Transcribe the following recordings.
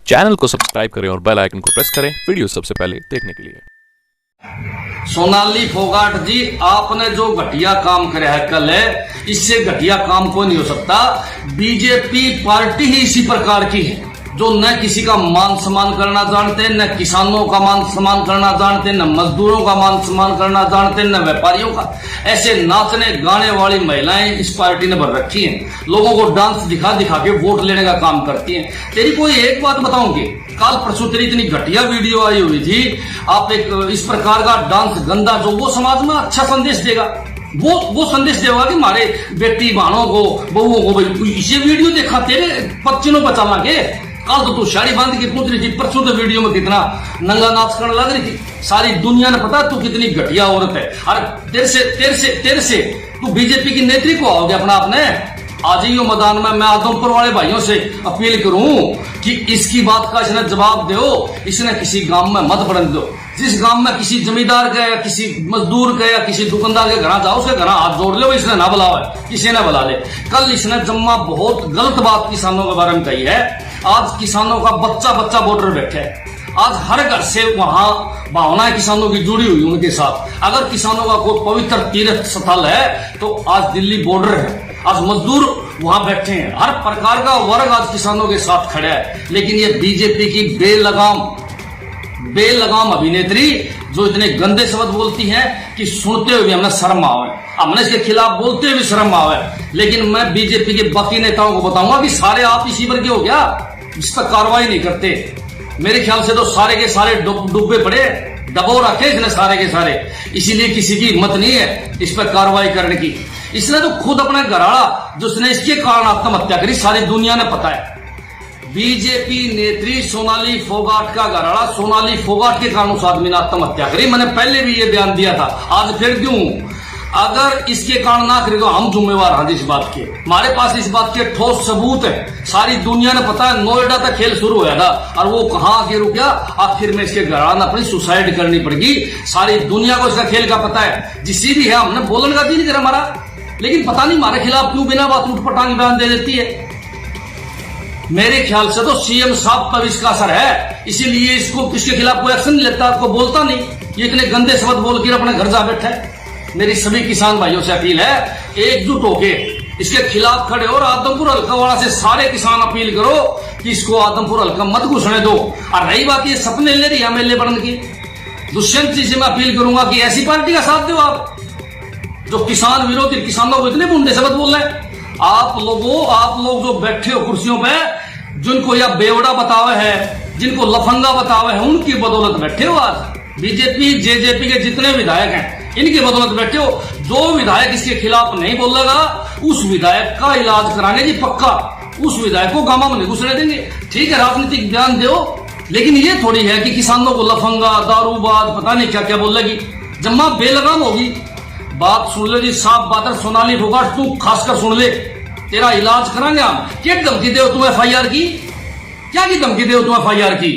Channel को subscribe करें और बेल आइकन को प्रेस करें वीडियो सबसे पहले देखने के लिए। सोनाली फोगाट जी, आपने जो घटिया काम करे है कल है, इससे घटिया काम कोई नहीं हो सकता। बीजेपी पार्टी ही इसी प्रकार की है जो न किसी का मान सम्मान करना जानते, न किसानों का मान सम्मान करना जानते, न मजदूरों का मान सम्मान करना जानते, न व्यापारियों का। ऐसे नाचने गाने वाली महिलाएं इस पार्टी ने भर रखी हैं। लोगों को डांस दिखा दिखा के वोट लेने का काम करती हैं। तेरी कोई एक बात बताऊंगी, कल परसों तेरी इतनी घटिया वीडियो आई हुई थी, आप एक इस प्रकार का डांस गंदा जो वो समाज में अच्छा संदेश देगा, वो संदेश देगा कि हमारे बेटी बहनों को बहुओं को भाई इसे वीडियो देखा तेरे पच्चीनों पर चलना के। कल तो तू साड़ी बांध के पूछ रही थी, परसों तो वीडियो में कितना नंगा नाच करने लग रही थी। सारी दुनिया ने पता तू कितनी घटिया औरत है। अरे तेरे से तू बीजेपी की नेत्री को आओगे अपना आपने। आज ही मैदान में मैं आदमपुर वाले भाइयों से अपील करूं कि इसकी बात का इसने जवाब दो। इसने किसी गांव में मत पड़ने दो। जिस गांव में किसी जमींदार का या किसी मजदूर का या किसी दुकानदार के घर जाओ, उसके घर हाथ जोड़ ले, इसने ना बुलाओ, किसी ने बुला ले। कल इसने जम्मा बहुत गलत बात किसानों के बारे में कही है। आज किसानों का बच्चा बच्चा बॉर्डर बैठे है। आज हर घर से वहां भावनाएं किसानों की जुड़ी हुई उनके साथ। अगर किसानों का कोई पवित्र तीर्थ स्थल है तो आज दिल्ली बॉर्डर है। आज मजदूर वहां बैठे हैं, हर प्रकार का वर्ग आज किसानों के साथ खड़ा है। लेकिन ये बीजेपी की बेलगाम अभिनेत्री जो इतने गंदे शब्द बोलती है कि सुनते हुए भी हमने शर्म आवे, हमने इसके खिलाफ बोलते हुए भी शर्म आवे। लेकिन मैं बीजेपी के बाकी नेताओं को बताऊंगा कि सारे आप इसी पर के हो गया, इस पर कार्रवाई नहीं करते। मेरे ख्याल से तो सारे के सारे डूबे पड़े, दबो रखे इसने सारे के सारे। इसीलिए किसी की हिम्मत नहीं है इस पर कार्रवाई करने की। इसने तो खुद अपना घराड़ा जिसने इसके कारण आत्महत्या करी, सारी दुनिया ने पता है। बीजेपी नेत्री सोनाली फोगाट का घराड़ा, सोनाली फोगाट के कारण उस आदमी ने आत्महत्या करी। मैंने पहले भी ये बयान दिया था, आज फिर क्यों? अगर इसके कारण ना करे तो हम जिम्मेवार हैं इस बात के। हमारे पास इस बात के ठोस सबूत है। सारी दुनिया ने पता है, नोएडा तक खेल शुरू हुआ था और वो कहां आके रुक गया। आखिर में इसके घराड़ा ने अपनी सुसाइड करनी पड़ेगी। सारी दुनिया को इसका खेल का पता है। जिसी भी है, हमने बोलने का दिल कर हमारा, लेकिन पता नहीं हमारे खिलाफ क्यों बिना बात उठपटांग बयान दे देती है। मेरे ख्याल से तो सीएम साहब पर इसका असर है, इसीलिए इसको इसके खिलाफ कोई एक्शन नहीं लेता, आपको बोलता नहीं। ये इतने गंदे शब्द बोल के अपने घर जा बैठा है। मेरी सभी किसान भाइयों से अपील है, एकजुट होके इसके खिलाफ खड़े हो। आदमपुर हल्का वाला से सारे किसान अपील करो कि इसको आदमपुर हल्का मत घुसने दो। और रही बात ये सपने ले रही है एमएलए बनने की, दुष्यंत जी से मैं अपील करूंगा कि ऐसी पार्टी का साथ दो आप जो किसान विरोधी, किसानों को इतने बुंदे शब्द बोल रहे हैं। आप लोग जो बैठे हो कुर्सियों पे, जिनको यह बेवड़ा बतावे है, जिनको लफंगा बतावे है, उनकी बदौलत बैठे हो। आज बीजेपी जेजेपी के जितने विधायक हैं, इनकी बदौलत बैठे हो। जो विधायक इसके खिलाफ नहीं बोलेगा, उस विधायक का इलाज कराने जी पक्का। उस विधायक को गामा में नहीं घुसने देंगे। ठीक है, राजनीतिक बयान दो, लेकिन ये थोड़ी है कि किसानों को लफंगा, दारूबाज, पता नहीं क्या क्या बोलेगी। जम्मा बेलगाम होगी। बात सुन ले जी, साफ बात है। सोनाली फोगाट, तू खासकर सुन ले, तेरा इलाज कराएंगे हम। क्या धमकी दे तुम एफआईआर की? क्या की धमकी दे तुम एफआईआर की?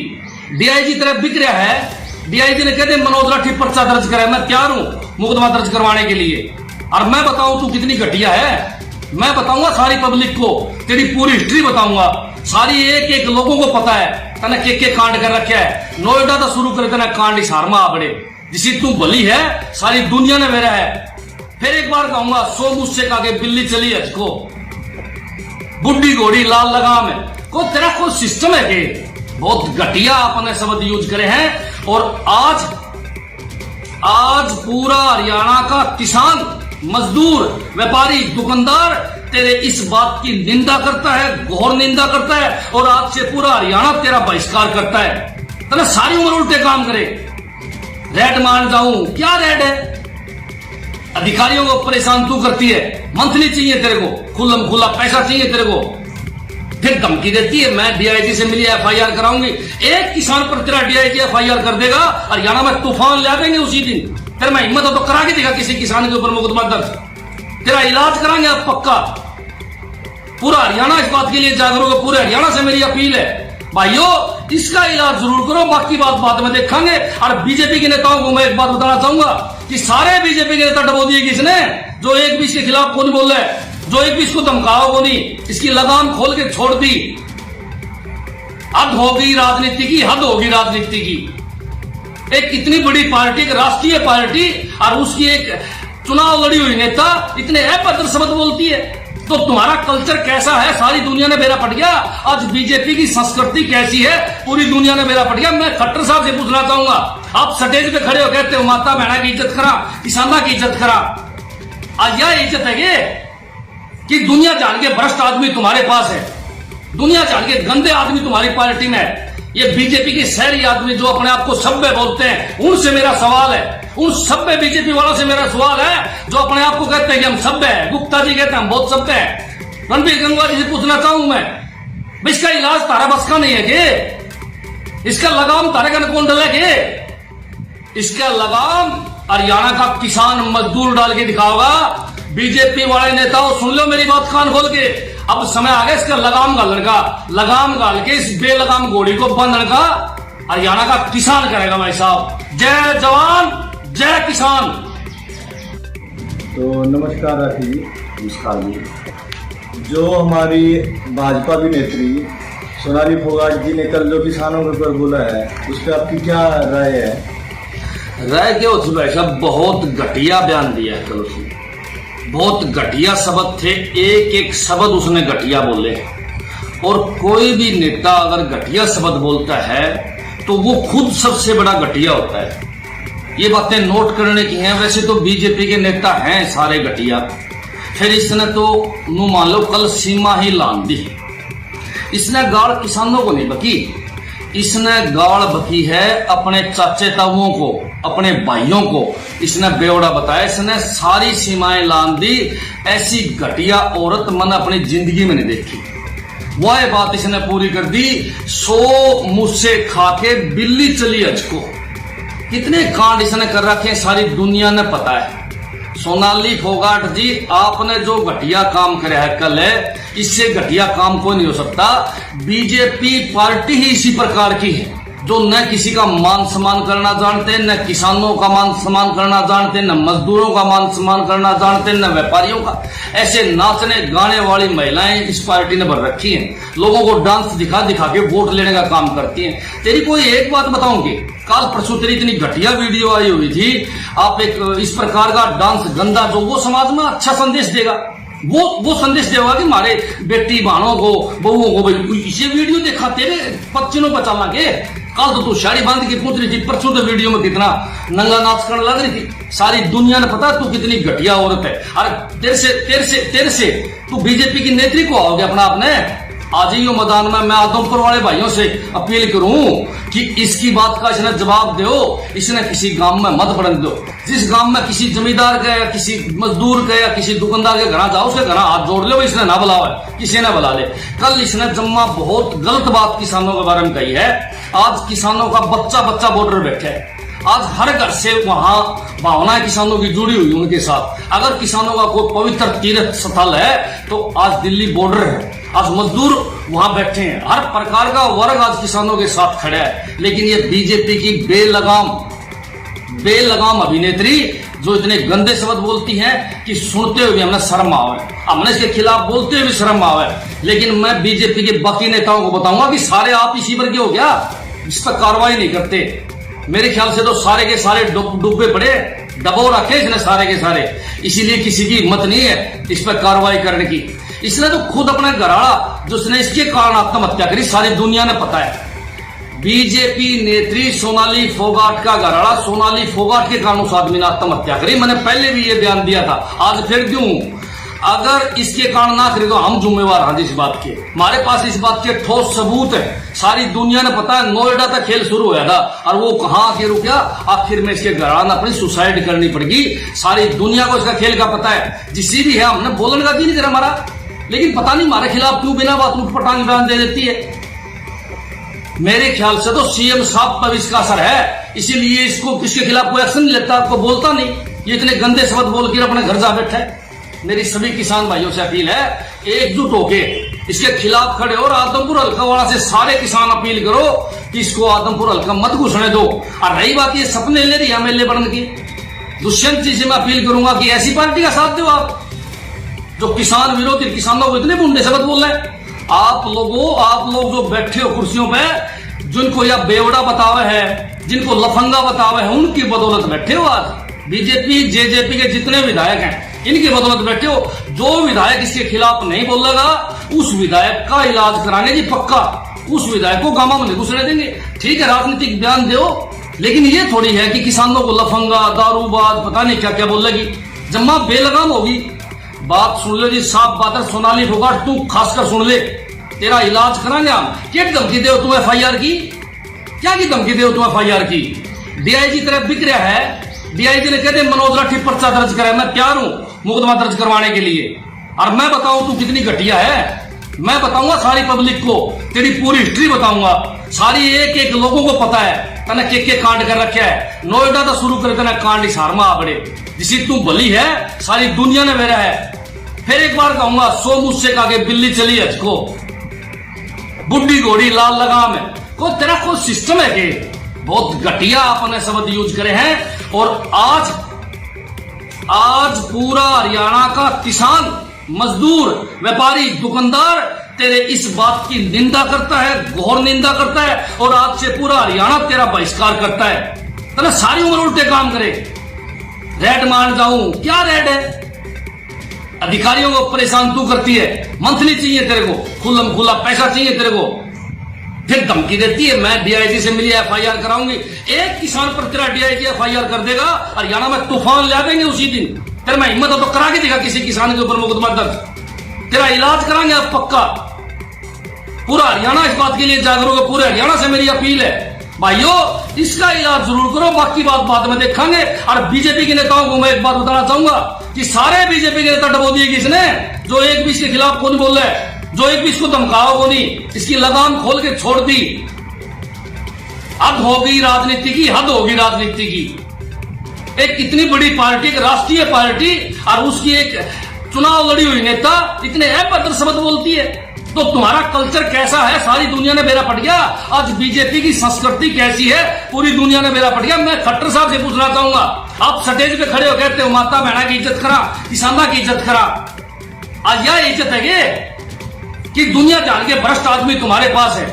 डीआईजी तरफ बिक रहा है। डीआईजी ने कहते मनोज राठी पर्चा दर्ज करे, मैं तैयार हूं मुकदमा दर्ज करवाने के लिए। और मैं बताऊं तू कितनी घटिया है, मैं बताऊंगा सारी पब्लिक को, तेरी पूरी हिस्ट्री बताऊंगा। सारी एक एक लोगों को पता है तने के कांड कर रखे है। नोएडा तो शुरू करे तना कांड इस हार में आ बड़े, जिसी तू भली है सारी दुनिया ने मेरा है। फिर एक बार कहूंगा, सो मुझसे कहा के बिल्ली चली हजको, बुढ़ी घोड़ी लाल लगाम है। को तेरा कोई सिस्टम है कि बहुत घटिया अपने शब्द यूज करे हैं। और आज पूरा हरियाणा का किसान, मजदूर, व्यापारी, दुकानदार तेरे इस बात की निंदा करता है, घोर निंदा करता है। और आज से पूरा हरियाणा तेरा बहिष्कार करता है। तेरा सारी उम्र उल्टे काम करे। रेड मान जाऊं, क्या रेड है? अधिकारियों को परेशान तू करती है। मंथली चाहिए तेरे को, खुल्लम खुल्ला पैसा चाहिए तेरे को। फिर धमकी देती है, मैं डीआईजी से मिली एफआईआर कराऊंगी। एक किसान पर तेरा डीआईजी एफआईआर कर देगा, हरियाणा में तूफान ला देंगे उसी दिन। तेरे में हिम्मत हो तो करा के देगा किसी किसान के ऊपर मुकदमा दर्ज। तेरा इलाज कराएंगे आप पक्का। पूरा हरियाणा इस बात के लिए जागरूक है। पूरे हरियाणा से मेरी अपील है, भाइयों इसका इलाज जरूर करो, बाकी बात बाद में देखेंगे। और बीजेपी के नेताओं को मैं एक बात बताना चाहूंगा कि सारे बीजेपी के नेता डबो दिए किसने, जो एक भी इसके खिलाफ कौन बोल रहे, जो एक भी इसको धमकाओ को नहीं, इसकी लगाम खोल के छोड़ दी। हद होगी राजनीति की, हद होगी राजनीति की। एक इतनी बड़ी पार्टी, एक राष्ट्रीय पार्टी, और उसकी एक चुनाव लड़ी हुई नेता इतने अभद्र शब्द बोलती है। तो तुम्हारा कल्चर कैसा है सारी दुनिया ने बेरा पट गया। आज बीजेपी की संस्कृति कैसी है पूरी दुनिया ने बेरा पट गया। मैं खट्टर साहब से पूछना चाहूंगा, आप स्टेज पे खड़े हो कहते हो माता बहना की इज्जत करा, किसाना की इज्जत करा। आज यह इज्जत है ये कि दुनिया जान के भ्रष्ट आदमी तुम्हारे पास है, दुनिया जान के गंदे आदमी तुम्हारी पार्टी में है। ये बीजेपी के शहरी आदमी जो अपने आप को सभ्य बोलते हैं, उनसे मेरा सवाल है, उन सभ्य बीजेपी वालों से मेरा सवाल है जो अपने आप को कहते हैं कि हम सभ्य हैं। गुप्ता जी कहते हैं हम बहुत सभ्य हैं। रणबीर गंगवा जी से पूछना चाहूं मैं, इसका इलाज तारा बस का नहीं है कि इसका लगाम तारे का कौन डाले के? इसका लगाम हरियाणा का किसान मजदूर डाल के दिखाओगा। बीजेपी वाले नेताओं सुन लो मेरी बात कान खोल के, अब समय आ गया इसका लगाम गालने का। लगाम गाल के इस बेलगाम घोड़ी को बंधने का हरियाणा का किसान करेगा भाई साहब। जय जवान जय किसान। तो नमस्कार राठी जी। नमस्कार जी। जो हमारी भाजपा अभिनेत्री सोनाली फोगाट जी ने कल जो किसानों के ऊपर बोला है उस पर आपकी क्या राय है? राय क्या होती भाई साहब, बहुत घटिया बयान दिया है कल उसने, बहुत घटिया शब्द थे, एक एक शब्द उसने घटिया बोले। और कोई भी नेता अगर घटिया शब्द बोलता है तो वो खुद सबसे बड़ा घटिया होता है। ये बातें नोट करने की हैं। वैसे तो बीजेपी के नेता हैं सारे घटिया, फिर इसने तो मान लो कल सीमा ही लान दी। इसने गाड़ किसानों को नहीं बकी, इसने गाड़ बकी है अपने चाचे ताऊओं को, अपने भाइयों को इसने बेवड़ा बताया। इसने सारी सीमाएं लान दी। ऐसी घटिया औरत मैंने अपनी जिंदगी में नहीं देखी। वह बात इसने पूरी कर दी। 100 मुझसे खा के बिल्ली चली अजको। कितने कांड इसने कर रखे हैं सारी दुनिया ने पता है। सोनाली फोगाट जी, आपने जो घटिया काम कराया है कल है, इससे घटिया काम कोई नहीं हो सकता। बीजेपी पार्टी ही इसी प्रकार की है जो न किसी का मान सम्मान करना जानते, न किसानों का मान सम्मान करना जानते, न मजदूरों का मान सम्मान करना जानते, न व्यापारियों का। ऐसे नाचने गाने वाली महिलाएं इस पार्टी ने भर रखी हैं। लोगों को डांस दिखा दिखा के वोट लेने का काम करती हैं। तेरी कोई एक बात बताऊंगी, काल परसों तेरी इतनी घटिया वीडियो आई हुई थी, आप एक इस प्रकार का डांस गंदा जो वो समाज में अच्छा संदेश देगा, वो संदेश देगा कि हमारे बेटी बहनों को बहुओं को भाई इसे वीडियो देखा तेरे पच्चीनों पर चलना के। कल तो तू शाड़ी बांध के पूछ रही थी, परसों तो वीडियो में कितना नंगा नाच करने लग रही थी। सारी दुनिया ने पता तू कितनी घटिया औरत है। अरे तेरे से तू बीजेपी की नेत्री को आओगे अपना आपने। आज ही मैदान में मैं आदमपुर वाले भाइयों से अपील करूं कि इसकी बात का इसने जवाब दो। इसने किसी गांव में मत बढ़ने दो। जिस गांव में किसी जमींदार का या किसी मजदूर का या किसी दुकानदार के घर जाओ, उसके घर हाथ जोड़ लो, इसने ना बुलाओ, किसी ने बुला ले। कल इसने जम्मा बहुत गलत बात किसानों के बारे में कही है। आज किसानों का बच्चा बच्चा बॉर्डर बैठा है। आज हर घर से वहां भावनाएं किसानों की जुड़ी हुई उनके साथ। अगर किसानों का कोई पवित्र तीर्थ स्थल है तो आज दिल्ली बॉर्डर है। आज मजदूर वहां बैठे हैं, हर प्रकार का वर्ग आज किसानों के साथ खड़ा है। लेकिन ये बीजेपी की बेलगाम अभिनेत्री जो इतने गंदे शब्द बोलती हैं कि सुनते हुए हमें शर्म आवे, हमने इसके खिलाफ बोलते हुए शर्म आवे। लेकिन मैं बीजेपी के बाकी नेताओं को बताऊंगा कि सारे आप इसी पर के हो गया, इस पर कार्रवाई नहीं करते। मेरे ख्याल से तो सारे के सारे डूबे पड़े, दबो रखे इसने सारे के सारे, इसीलिए किसी की हिम्मत नहीं है इस पर कार्रवाई करने की। इसने तो खुद अपना घराड़ा जिसने इसके कारण आत्महत्या करी सारी दुनिया ने पता है। बीजेपी नेत्री सोनाली फोगाट का घराड़ा, सोनाली फोगाट के कारण उस आदमी ने आत्महत्या करी। मैंने पहले भी ये बयान दिया था, आज फिर क्यों? अगर इसके कारण ना करे तो हम जिम्मेवार हैं इस बात के। हमारे पास इस बात के ठोस सबूत है, सारी दुनिया ने पता है। नोएडा तक खेल शुरू हुआ था और वो कहां आके रुका, आखिर में इसके घराना ने अपनी सुसाइड करनी पड़ेगी। सारी दुनिया को इसका खेल का पता है। जिसी भी है हमने बोलने का जी नहीं करा हमारा, लेकिन पता नहीं हमारे खिलाफ क्यों बिना बात उठपटांग बयान दे देती है। मेरे ख्याल से तो सीएम साहब पर इसका असर है, इसीलिए इसको इसके खिलाफ कोई एक्शन नहीं लेता, आपको बोलता नहीं। ये इतने गंदे शब्द बोल के अपने घर जा बैठा है। मेरी सभी किसान भाइयों से अपील है, एकजुट होके इसके खिलाफ खड़े हो। और आदमपुर हल्का वाला से सारे किसान अपील करो कि इसको आदमपुर हल्का मत घुसने दो। और रही बात ये सपने ले रही एमएलए बनने की, दुष्यंत जी से मैं अपील करूंगा कि ऐसी पार्टी का साथ दो आप जो किसान विरोधी, किसानों को इतने बुंडे शब्द बोल रहे हैं। आप लोग जो बैठे हो कुर्सियों पे, जिनको यह बेवड़ा बतावे है, जिनको लफंगा बतावे है, उनकी बदौलत बैठे हो। आज बीजेपी जेजेपी के जितने विधायक हैं, इनकी बदौलत बैठे हो। जो विधायक इसके खिलाफ नहीं बोलेगा, उस विधायक का इलाज कराएंगे जी पक्का। उस विधायक को गामा में नहीं घुसने देंगे। ठीक है, राजनीतिक बयान दो, लेकिन ये थोड़ी है कि किसानों को लफंगा, दारूबाज, पता नहीं क्या क्या बोलेगी। जम्मा बेलगाम होगी। बात सुन लो जी, साफ बात है। सोनाली फोगाट, तू खासकर सुन ले, तेरा इलाज कराएंगे हम। क्या धमकी दे तुम FIR की? क्या की धमकी दे तुम FIR की? DIG तरफ बिक रहा है। DIG ने कहते मनोज राठी पर्चा दर्ज करे। मैं तैयार हूं मुकदमा दर्ज करवाने के लिए। और मैं बताऊं तू कितनी घटिया है। मैं बताऊंगा सारी पब्लिक को, तेरी पूरी हिस्ट्री बताऊंगा। सारी एक एक लोगों को पता है तने के कांड कर रखे है। नोएडा तो शुरू करे तना कांड हिसार में आ बड़े, जिसी तू भली है सारी दुनिया ने मेरा है। फिर एक बार कहूंगा, 100 मुझसे कहा के बिल्ली चली हजको, बुढ़ी घोड़ी लाल लगाम है। को तेरा कोई सिस्टम है कि बहुत घटिया आपने शब्द यूज करे हैं। और आज पूरा हरियाणा का किसान, मजदूर, व्यापारी, दुकानदार तेरे इस बात की निंदा करता है, घोर निंदा करता है। और आज से पूरा हरियाणा तेरा बहिष्कार करता है। तेरा सारी उम्र उल्टे काम करे। रेड मान जाऊं, क्या रेड है? अधिकारियों को परेशान तू करती है। मंथली चाहिए तेरे को, खुल्लम खुल्ला पैसा चाहिए तेरे को। फिर धमकी देती है मैं DIG से मिली FIR कराऊंगी। एक किसान पर तेरा DIG FIR कर देगा, हरियाणा में तूफान ला देंगे उसी दिन। तेरे में हिम्मत हो तो करा के देगा किसी किसान के ऊपर मुकदमा दर्ज। तेरा इलाज कराएंगे आप पक्का। पूरा हरियाणा इस बात के लिए जागरूक है। पूरे हरियाणा से मेरी अपील है, भाइयों इसका इलाज जरूर करो। बाकी बात बाद में देखेंगे। और बीजेपी के नेताओं को मैं एक बात बताना चाहूंगा कि सारे बीजेपी के नेता डबो दिए किसने? जो एक भी इसके खिलाफ कौन बोल रहा है, जो एक भी इसको धमकाओ को नहीं, इसकी लगाम खोल के छोड़ दी। हद होगी राजनीति की, हद होगी राजनीति की। एक इतनी बड़ी पार्टी, एक राष्ट्रीय पार्टी, और उसकी एक चुनाव लड़ी हुई नेता इतने अभद्र शब्द बोलती है। तो तुम्हारा कल्चर कैसा है सारी दुनिया ने बेरा पट गया। आज बीजेपी की संस्कृति कैसी है पूरी दुनिया ने बेरा पट गया। मैं खट्टर साहब से पूछना चाहूंगा, आप स्टेज पे खड़े हो कहते हो माता बहना की इज्जत करा, किसाना की इज्जत करा। आज यह इज्जत है कि दुनिया जान के भ्रष्ट आदमी तुम्हारे पास है,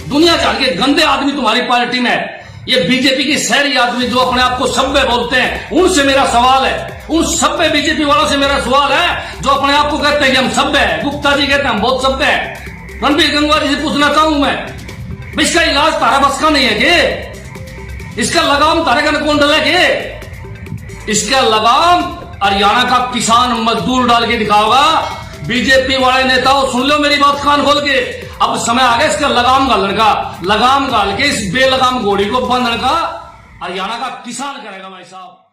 दुनिया जान के गंदे आदमी तुम्हारी पार्टी में है। ये बीजेपी के शहरी आदमी जो अपने आप को सभ्य बोलते हैं, उनसे मेरा सवाल है, उन सभ्य बीजेपी वालों से मेरा सवाल है जो अपने आप को कहते हैं कि हम सभ्य हैं। गुप्ता जी कहते हैं हम बहुत सभ्य हैं। रणबीर गंगवा जी से पूछना चाहूं मैं, इसका इलाज तारा बस का नहीं है कि? इसका लगाम तारे का कौन डाले के? इसका लगाम हरियाणा का किसान मजदूर डाल के दिखाओगा। बीजेपी वाले नेताओं सुन लो मेरी बात कान खोल के, अब समय आ गया इसका लगाम घालने का। लगाम घाल के इस बेलगाम घोड़ी को बांधने का हरियाणा का किसान करेगा भाई साहब।